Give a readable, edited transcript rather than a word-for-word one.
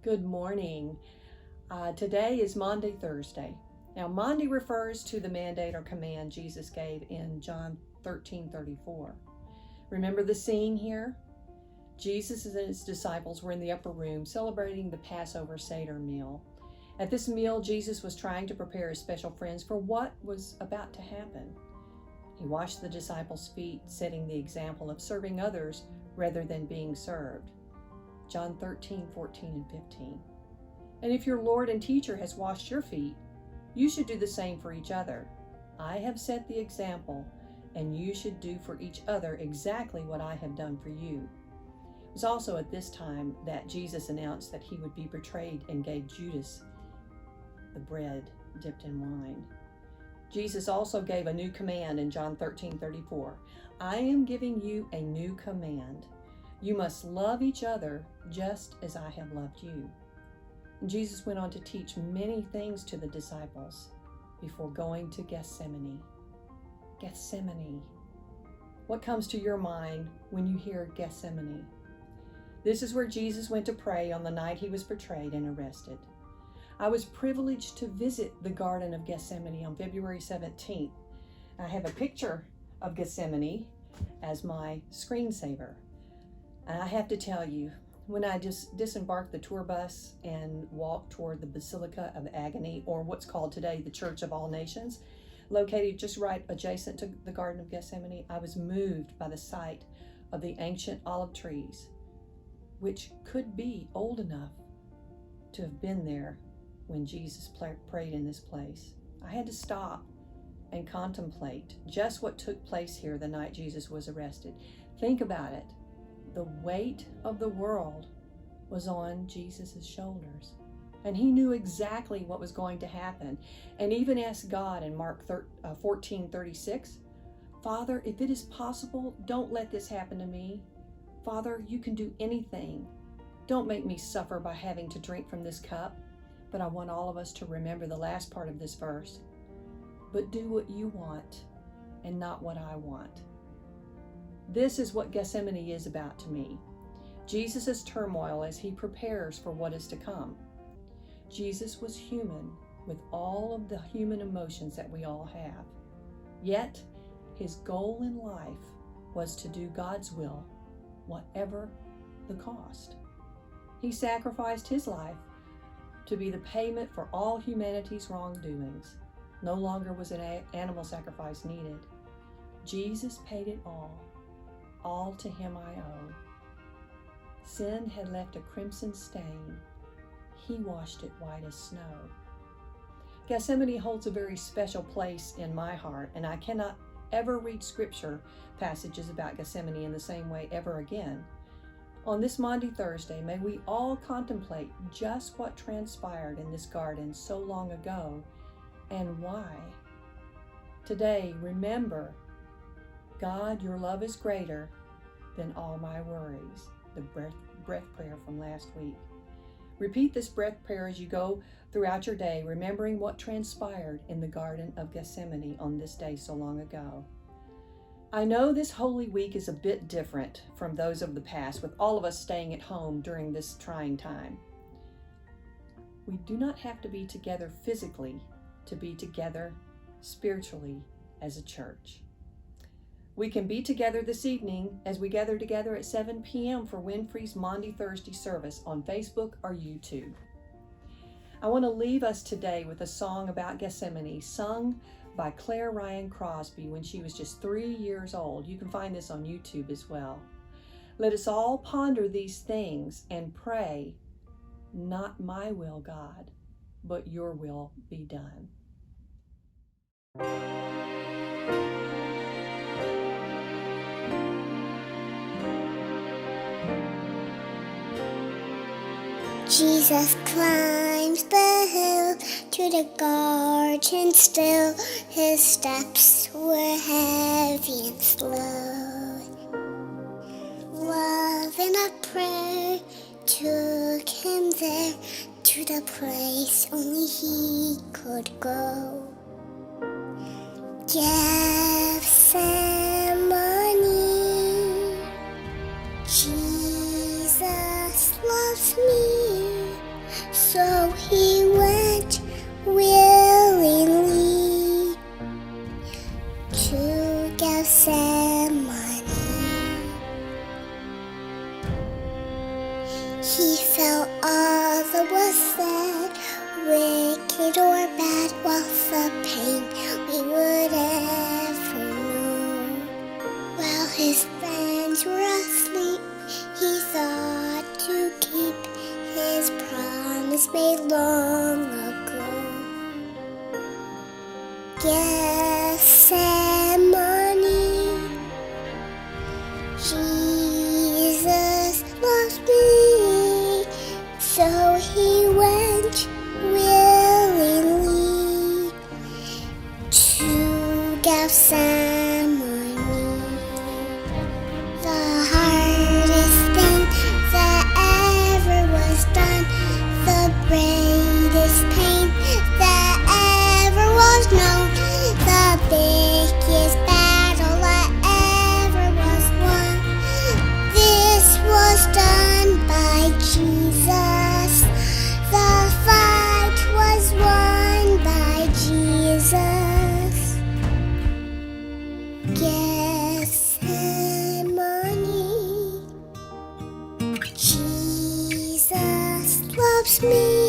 Good morning. Today is Maundy Thursday. Now, Maundy refers to the mandate or command Jesus gave in John 13:34. Remember the scene here? Jesus and his disciples were in the upper room celebrating the Passover Seder meal. At this meal, Jesus was trying to prepare his special friends for what was about to happen. He washed the disciples' feet, setting the example of serving others rather than being served. John 13:14 and 15. And if your Lord and teacher has washed your feet, you should do the same for each other. I have set the example, and you should do for each other exactly what I have done for you. It was also at this time that Jesus announced that he would be betrayed and gave Judas the bread dipped in wine. Jesus also gave a new command in John 13:34. I am giving you a new command. You must love each other just as I have loved you. And Jesus went on to teach many things to the disciples before going to Gethsemane. Gethsemane. What comes to your mind when you hear Gethsemane? This is where Jesus went to pray on the night he was betrayed and arrested. I was privileged to visit the Garden of Gethsemane on February 17th. I have a picture of Gethsemane as my screensaver. And I have to tell you, when I just disembarked the tour bus and walked toward the Basilica of Agony, or what's called today the Church of All Nations, located just right adjacent to the Garden of Gethsemane, I was moved by the sight of the ancient olive trees, which could be old enough to have been there when Jesus prayed in this place. I had to stop and contemplate just what took place here the night Jesus was arrested. Think about it. The weight of the world was on Jesus' shoulders, and he knew exactly what was going to happen, and even asked God in Mark 14:36, Father, if it is possible, don't let this happen to me. Father, you can do anything. Don't make me suffer by having to drink from this cup. But I want all of us to remember the last part of this verse. But do what you want and not what I want. This is what Gethsemane is about to me. Jesus' turmoil as he prepares for what is to come. Jesus was human with all of the human emotions that we all have. Yet, his goal in life was to do God's will, whatever the cost. He sacrificed his life to be the payment for all humanity's wrongdoings. No longer was an animal sacrifice needed. Jesus paid it all. All to him I owe. Sin had left a crimson stain. He washed it white as snow. Gethsemane holds a very special place in my heart, and I cannot ever read scripture passages about Gethsemane in the same way ever again. On this Maundy Thursday, may we all contemplate just what transpired in this garden so long ago and why. Today, remember, God, your love is greater than all my worries. The breath prayer from last week. Repeat this breath prayer as you go throughout your day, remembering what transpired in the Garden of Gethsemane on this day so long ago. I know this Holy Week is a bit different from those of the past, with all of us staying at home during this trying time. We do not have to be together physically to be together spiritually as a church. We can be together this evening as we gather together at 7 p.m. for Winfrey's Maundy Thursday service on Facebook or YouTube. I want to leave us today with a song about Gethsemane, sung by Claire Ryan Crosby when she was just 3 years old. You can find this on YouTube as well. Let us all ponder these things and pray, not my will, God, but your will be done. Jesus climbed the hill to the garden still. His steps were heavy and slow. Love and a prayer took him there to the place only he could go. Gethsemane, Jesus loves me. So he went willingly to Gethsemane. He felt all that was said, wicked or bad, was the pain we would ever know. While his friends were asleep, he thought to keep his promise made long ago. Gethsemane, Jesus loves me, so he went willingly to Gethsemane. The hardest thing that ever was done, the greatest pain that ever was known, the biggest battle that ever was won. This was done by Jesus. The fight was won by Jesus. Gethsemane, Jesus loves me.